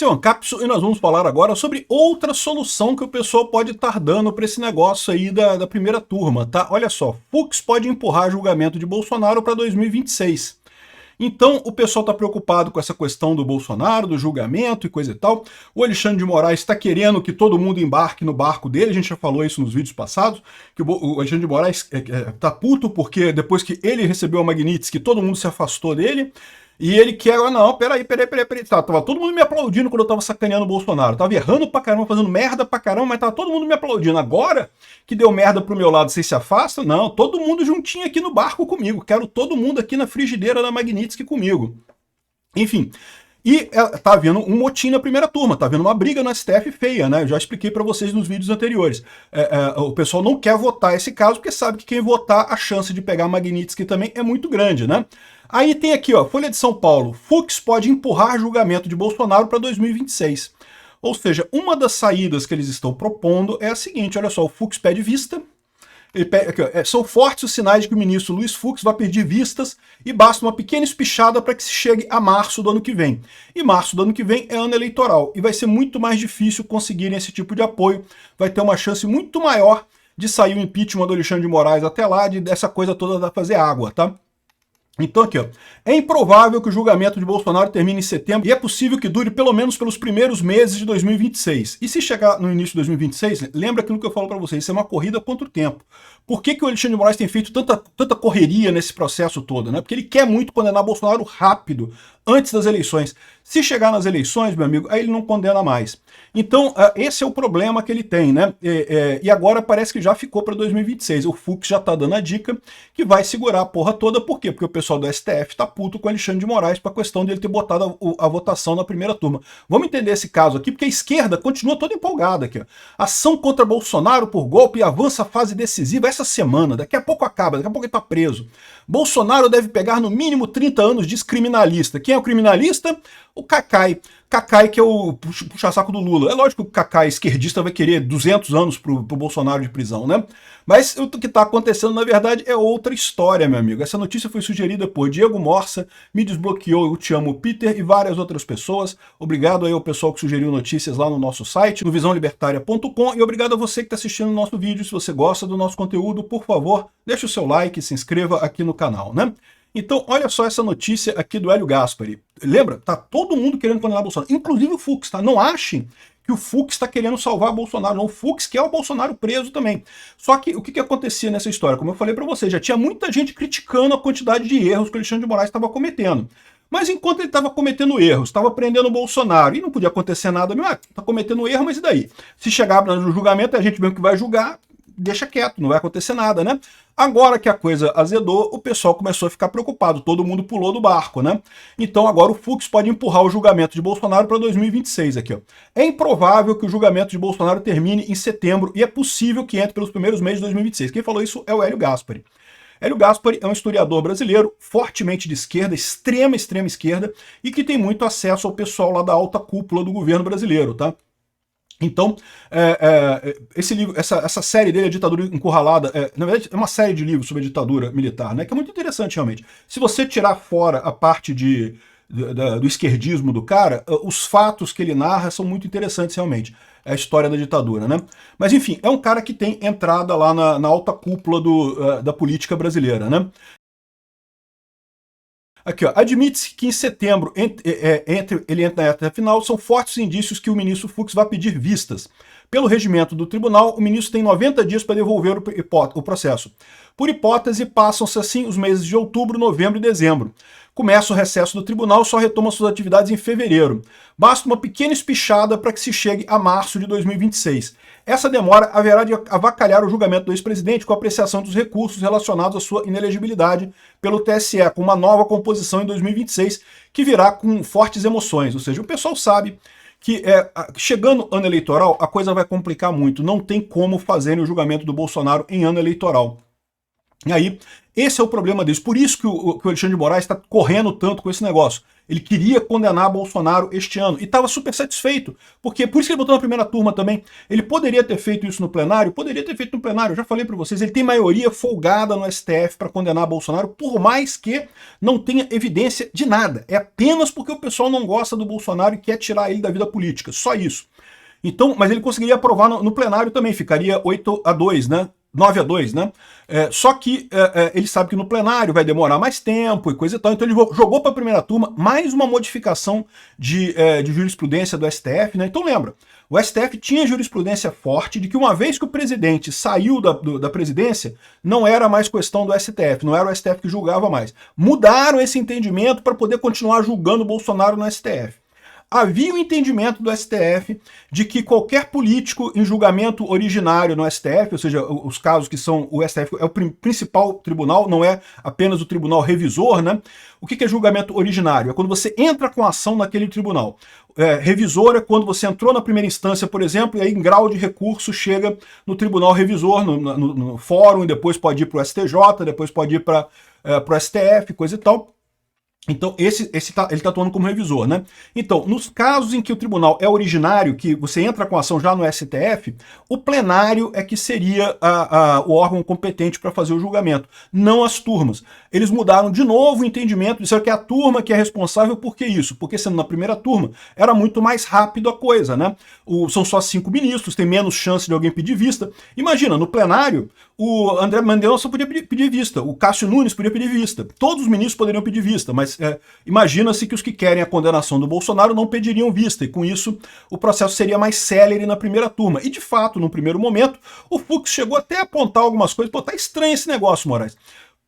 Seu Ancapso, e nós vamos falar agora sobre outra solução que o pessoal pode estar dando para esse negócio aí da primeira turma, tá? Olha só, Fux pode empurrar julgamento de Bolsonaro para 2026. Então, o pessoal está preocupado com essa questão do Bolsonaro, do julgamento e coisa e tal. O Alexandre de Moraes está querendo que todo mundo embarque no barco dele, a gente já falou isso nos vídeos passados, que o Alexandre de Moraes tá puto porque depois que ele recebeu a Magnitsky, todo mundo se afastou dele. E ele quer, não, peraí. Tava todo mundo me aplaudindo quando eu tava sacaneando o Bolsonaro. Tava errando pra caramba, fazendo merda pra caramba, mas tava todo mundo me aplaudindo. Agora que deu merda pro meu lado, vocês se afastam? Não, todo mundo juntinho aqui no barco comigo. Quero todo mundo aqui na frigideira da Magnitsky comigo. Enfim. E tá havendo um motim na primeira turma, tá havendo uma briga no STF feia, né? Eu já expliquei para vocês nos vídeos anteriores. O pessoal não quer votar esse caso porque sabe que quem votar, a chance de pegar a Magnitsky também é muito grande, né? Aí tem aqui, ó, Folha de São Paulo, Fux pode empurrar julgamento de Bolsonaro para 2026. Ou seja, uma das saídas que eles estão propondo é a seguinte, olha só, o Fux pede vista. Aqui, ó, são fortes os sinais de que o ministro Luiz Fux vai pedir vistas e basta uma pequena espichada para que se chegue a março do ano que vem. E março do ano que vem é ano eleitoral e vai ser muito mais difícil conseguirem esse tipo de apoio. Vai ter uma chance muito maior de sair o impeachment do Alexandre de Moraes até lá, dessa coisa toda fazer água, tá? Então aqui, ó, é improvável que o julgamento de Bolsonaro termine em setembro e é possível que dure pelo menos pelos primeiros meses de 2026. E se chegar no início de 2026, lembra aquilo que eu falo para vocês, isso é uma corrida contra o tempo. Por que o Alexandre de Moraes tem feito tanta correria nesse processo todo, né? Porque ele quer muito condenar Bolsonaro rápido, antes das eleições. Se chegar nas eleições, meu amigo, aí ele não condena mais. Então, esse é o problema que ele tem, né? E agora parece que já ficou para 2026. O Fux já tá dando a dica que vai segurar a porra toda. Por quê? Porque o pessoal do STF tá puto com o Alexandre de Moraes para a questão dele ter botado a votação na primeira turma. Vamos entender esse caso aqui, porque a esquerda continua toda empolgada aqui. Ó. Ação contra Bolsonaro por golpe e avança a fase decisiva essa semana. Daqui a pouco acaba, daqui a pouco ele tá preso. Bolsonaro deve pegar no mínimo 30 anos de criminalista. Quem é o criminalista? O Cacai. Cacai, que é o puxa-saco do Lula. É lógico que o Cacai esquerdista vai querer 200 anos pro Bolsonaro de prisão, né? Mas o que está acontecendo, na verdade, é outra história, meu amigo. Essa notícia foi sugerida por Diego Morsa, me desbloqueou, eu te amo, Peter, e várias outras pessoas. Obrigado aí ao pessoal que sugeriu notícias lá no nosso site, no visãolibertaria.com, e obrigado a você que está assistindo o nosso vídeo. Se você gosta do nosso conteúdo, por favor, deixe o seu like e se inscreva aqui no canal, né? Então, olha só essa notícia aqui do Hélio Gaspari. Lembra? Tá todo mundo querendo condenar Bolsonaro, inclusive o Fux, tá? Não achem que o Fux está querendo salvar Bolsonaro, não. O Fux quer o Bolsonaro preso também. Só que o que acontecia nessa história? Como eu falei para você, já tinha muita gente criticando a quantidade de erros que o Alexandre de Moraes estava cometendo. Mas enquanto ele estava cometendo erros, estava prendendo o Bolsonaro, e não podia acontecer nada, tá cometendo erro, mas e daí? Se chegar no julgamento, a gente mesmo que vai julgar, deixa quieto, não vai acontecer nada, né? Agora que a coisa azedou, o pessoal começou a ficar preocupado, todo mundo pulou do barco, né? Então agora o Fux pode empurrar o julgamento de Bolsonaro para 2026 aqui, ó. É improvável que o julgamento de Bolsonaro termine em setembro e é possível que entre pelos primeiros meses de 2026. Quem falou isso é o Hélio Gaspari. Hélio Gaspari é um historiador brasileiro, fortemente de esquerda, extrema esquerda, e que tem muito acesso ao pessoal lá da alta cúpula do governo brasileiro, tá? Então, esse livro, essa série dele, A Ditadura Encurralada, na verdade é uma série de livros sobre a ditadura militar, né, que é muito interessante realmente. Se você tirar fora a parte do esquerdismo do cara, os fatos que ele narra são muito interessantes realmente. É a história da ditadura, né? Mas enfim, é um cara que tem entrada lá na alta cúpula da política brasileira, né? Aqui, ó, admite-se que em setembro, ele entra na reta final, são fortes indícios que o ministro Fux vai pedir vistas. Pelo regimento do tribunal, o ministro tem 90 dias para devolver o processo. Por hipótese, passam-se assim os meses de outubro, novembro e dezembro. Começa o recesso do tribunal, só retoma suas atividades em fevereiro. Basta uma pequena espichada para que se chegue a março de 2026. Essa demora haverá de avacalhar o julgamento do ex-presidente com a apreciação dos recursos relacionados à sua inelegibilidade pelo TSE, com uma nova composição em 2026, que virá com fortes emoções. Ou seja, o pessoal sabe que chegando ano eleitoral, a coisa vai complicar muito. Não tem como fazerem o julgamento do Bolsonaro em ano eleitoral. E aí, esse é o problema deles. Por isso que o Alexandre de Moraes está correndo tanto com esse negócio. Ele queria condenar Bolsonaro este ano e estava super satisfeito, porque por isso que ele botou na primeira turma também. Ele poderia ter feito isso no plenário? Poderia ter feito no plenário, eu já falei para vocês, ele tem maioria folgada no STF para condenar Bolsonaro, por mais que não tenha evidência de nada. É apenas porque o pessoal não gosta do Bolsonaro e quer tirar ele da vida política, só isso. Então, mas ele conseguiria aprovar no plenário também, ficaria 8-2, né? 9-2, né? Só que ele sabe que no plenário vai demorar mais tempo e coisa e tal, então ele jogou para a primeira turma mais uma modificação de jurisprudência do STF, né? Então lembra, o STF tinha jurisprudência forte de que uma vez que o presidente saiu da presidência, não era mais questão do STF, não era o STF que julgava mais. Mudaram esse entendimento para poder continuar julgando o Bolsonaro no STF. Havia o entendimento do STF de que qualquer político em julgamento originário no STF, ou seja, os casos que são o STF é o principal tribunal, não é apenas o tribunal revisor, né? O que é julgamento originário? É quando você entra com ação naquele tribunal. Revisor é quando você entrou na primeira instância, por exemplo, e aí em grau de recurso chega no tribunal revisor, no fórum, e depois pode ir para o STJ, depois pode ir para o STF, coisa e tal. Então, ele está atuando como revisor, né? Então, nos casos em que o tribunal é originário, que você entra com ação já no STF, o plenário é que seria o órgão competente para fazer o julgamento, não as turmas. Eles mudaram de novo o entendimento, disseram que é a turma que é responsável. Por que isso? Porque sendo na primeira turma, era muito mais rápido a coisa, né? São só 5 ministros, tem menos chance de alguém pedir vista. Imagina, no plenário, o André Mendonça podia pedir vista, o Cássio Nunes podia pedir vista, todos os ministros poderiam pedir vista, mas imagina-se que os que querem a condenação do Bolsonaro não pediriam vista, e com isso o processo seria mais célere na primeira turma. E de fato, no primeiro momento, o Fux chegou até a apontar algumas coisas. Pô, tá estranho esse negócio, Moraes.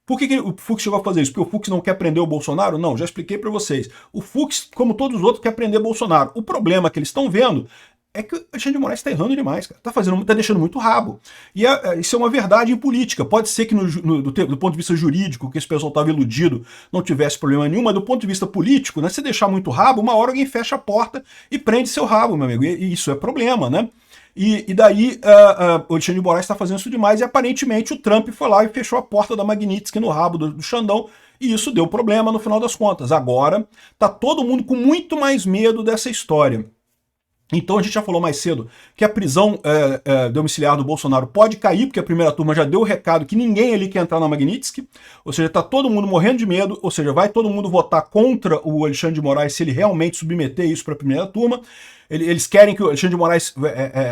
Por que o Fux chegou a fazer isso? Porque o Fux não quer prender o Bolsonaro? Não, já expliquei para vocês. O Fux, como todos os outros, quer prender Bolsonaro. O problema que eles estão vendo é que o Alexandre de Moraes está errando demais, cara. Tá deixando muito rabo. E isso é uma verdade em política. Pode ser que do ponto de vista jurídico, que esse pessoal estava iludido, não tivesse problema nenhum, mas do ponto de vista político, né, se deixar muito rabo, uma hora alguém fecha a porta e prende seu rabo, meu amigo. E isso é problema, né? E daí o Alexandre de Moraes está fazendo isso demais, e aparentemente o Trump foi lá e fechou a porta da Magnitsky no rabo do Xandão, e isso deu problema no final das contas. Agora tá todo mundo com muito mais medo dessa história. Então a gente já falou mais cedo que a prisão domiciliar do Bolsonaro pode cair, porque a primeira turma já deu o recado que ninguém ali quer entrar na Magnitsky, ou seja, está todo mundo morrendo de medo, ou seja, vai todo mundo votar contra o Alexandre de Moraes se ele realmente submeter isso para a primeira turma. Eles querem que o Alexandre de Moraes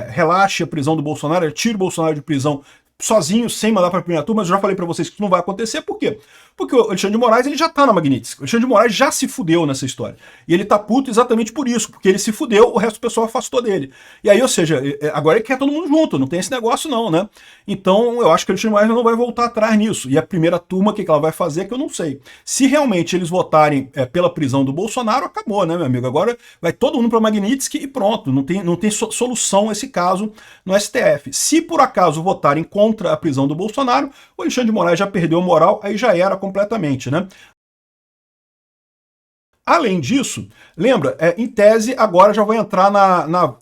relaxe a prisão do Bolsonaro, tire o Bolsonaro de prisão sozinho, sem mandar para a primeira turma. Mas eu já falei para vocês que isso não vai acontecer. Por quê? Porque o Alexandre de Moraes ele já tá na Magnitsky. O Alexandre de Moraes já se fudeu nessa história. E ele tá puto exatamente por isso, porque ele se fudeu, o resto do pessoal afastou dele. E aí, ou seja, agora ele quer todo mundo junto, não tem esse negócio não, né? Então eu acho que o Alexandre de Moraes não vai voltar atrás nisso. E a primeira turma, o que ela vai fazer, que eu não sei. Se realmente eles votarem pela prisão do Bolsonaro, acabou, né, meu amigo? Agora vai todo mundo para Magnitsky e pronto. Não tem solução esse caso no STF. Se por acaso votarem contra a prisão do Bolsonaro, o Alexandre de Moraes já perdeu a moral, aí já era completamente, né? Além disso, lembra, em tese agora já vai entrar na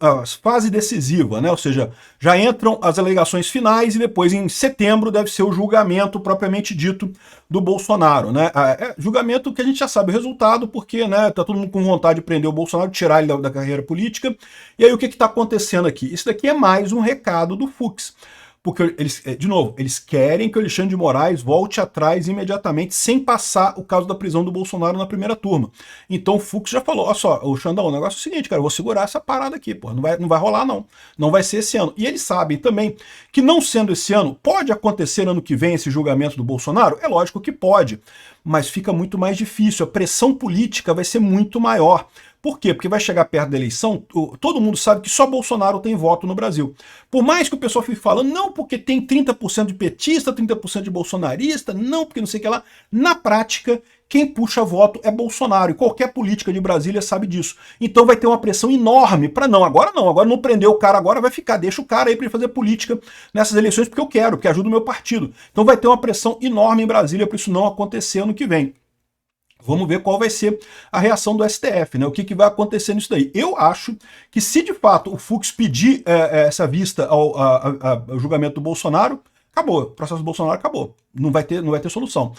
fase decisiva, né? Ou seja, já entram as alegações finais e depois em setembro deve ser o julgamento propriamente dito do Bolsonaro, né? Julgamento que a gente já sabe o resultado, porque, né, tá todo mundo com vontade de prender o Bolsonaro, tirar ele da carreira política. E aí o que está acontecendo aqui? Isso daqui é mais um recado do Fux. Porque eles, de novo, eles querem que o Alexandre de Moraes volte atrás imediatamente, sem passar o caso da prisão do Bolsonaro na primeira turma. Então o Fux já falou, olha só, o Xandão, o negócio é o seguinte, cara, eu vou segurar essa parada aqui, pô, não vai rolar não, não vai ser esse ano. E eles sabem também que não sendo esse ano, pode acontecer ano que vem esse julgamento do Bolsonaro? É lógico que pode, mas fica muito mais difícil, a pressão política vai ser muito maior. Por quê? Porque vai chegar perto da eleição, todo mundo sabe que só Bolsonaro tem voto no Brasil. Por mais que o pessoal fique falando, não porque tem 30% de petista, 30% de bolsonarista, não porque não sei o que lá, na prática, quem puxa voto é Bolsonaro, e qualquer política de Brasília sabe disso. Então vai ter uma pressão enorme para agora não prender o cara agora, vai ficar, deixa o cara aí para ele fazer política nessas eleições porque eu quero, porque ajuda o meu partido. Então vai ter uma pressão enorme em Brasília para isso não acontecer ano que vem. Vamos ver qual vai ser a reação do STF, né? O que vai acontecer nisso daí. Eu acho que se de fato o Fux pedir essa vista ao julgamento do Bolsonaro, acabou. O processo Bolsonaro acabou. Não vai ter solução.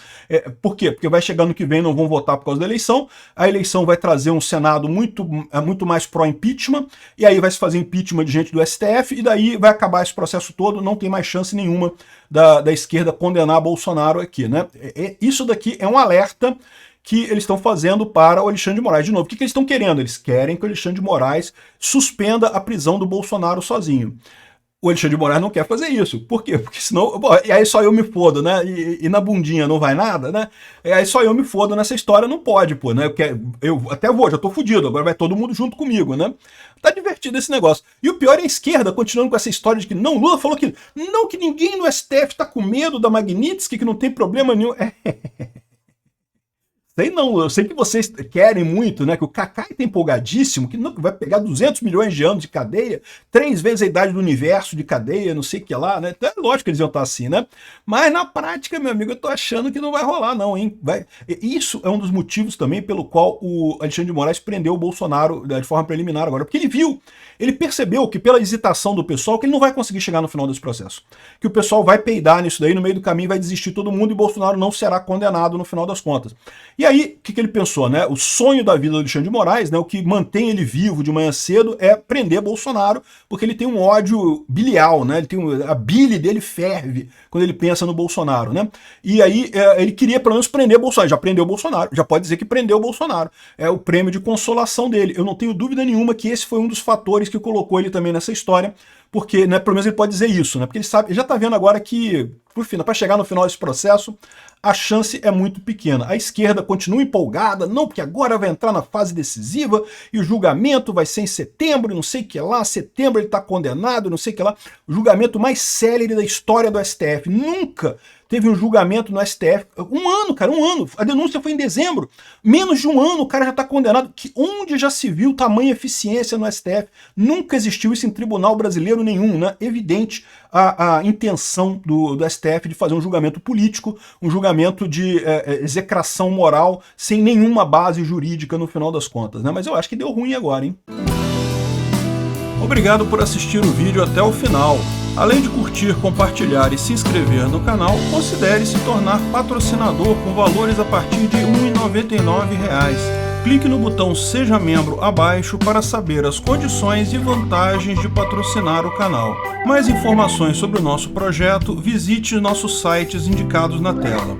Por quê? Porque vai chegar ano que vem, não vão votar por causa da eleição, a eleição vai trazer um Senado muito mais pró-impeachment, e aí vai se fazer impeachment de gente do STF, e daí vai acabar esse processo todo, não tem mais chance nenhuma da esquerda condenar Bolsonaro aqui, né? Isso daqui é um alerta que eles estão fazendo para o Alexandre de Moraes. De novo, o que eles estão querendo? Eles querem que o Alexandre de Moraes suspenda a prisão do Bolsonaro sozinho. O Alexandre de Moraes não quer fazer isso. Por quê? Porque senão... Bom, e aí só eu me fodo, né? E na bundinha não vai nada, né? E aí só eu me fodo nessa história, não pode, pô, né? Eu até vou, já tô fudido, agora vai todo mundo junto comigo, né? Tá divertido esse negócio. E o pior é a esquerda, continuando com essa história de que não, Lula falou que não, que ninguém no STF tá com medo da Magnitsky, que não tem problema nenhum. Sei não, eu sei que vocês querem muito, né, que o Kakai tá empolgadíssimo, que não, vai pegar 200 milhões de anos de cadeia, 3 vezes a idade do universo de cadeia, não sei o que lá, né, então é lógico que eles iam estar assim, né, mas na prática, meu amigo, eu tô achando que não vai rolar não, hein, isso é um dos motivos também pelo qual o Alexandre de Moraes prendeu o Bolsonaro de forma preliminar agora, porque ele percebeu que pela hesitação do pessoal, que ele não vai conseguir chegar no final desse processo, que o pessoal vai peidar nisso daí, no meio do caminho vai desistir todo mundo e Bolsonaro não será condenado no final das contas. E aí, o que ele pensou, né? O sonho da vida do Alexandre de Moraes, né? O que mantém ele vivo de manhã cedo é prender Bolsonaro, porque ele tem um ódio biliar, né? A bile dele ferve quando ele pensa no Bolsonaro, né? E aí, ele queria pelo menos prender Bolsonaro. Já prendeu Bolsonaro, já pode dizer que prendeu Bolsonaro. É o prêmio de consolação dele. Eu não tenho dúvida nenhuma que esse foi um dos fatores que colocou ele também nessa história, porque, né, pelo menos ele pode dizer isso, né? Porque ele sabe, ele já tá vendo agora que, por fim, para chegar no final desse processo, a chance é muito pequena. A esquerda continua empolgada, não, porque agora vai entrar na fase decisiva e o julgamento vai ser em setembro, não sei o que lá, setembro ele está condenado, não sei o que lá. O julgamento mais célere da história do STF. Nunca teve um julgamento no STF. Um ano, cara, um ano. A denúncia foi em dezembro. Menos de um ano o cara já está condenado. Onde já se viu tamanha eficiência no STF? Nunca existiu isso em tribunal brasileiro nenhum, né? Evidente a intenção do STF de fazer um julgamento político, um julgamento de execração moral, sem nenhuma base jurídica no final das contas, né? Mas eu acho que deu ruim agora, hein? Obrigado por assistir o vídeo até o final. Além de curtir, compartilhar e se inscrever no canal, considere se tornar patrocinador com valores a partir de R$ 1,99. Clique no botão Seja Membro abaixo para saber as condições e vantagens de patrocinar o canal. Mais informações sobre o nosso projeto, visite nossos sites indicados na tela.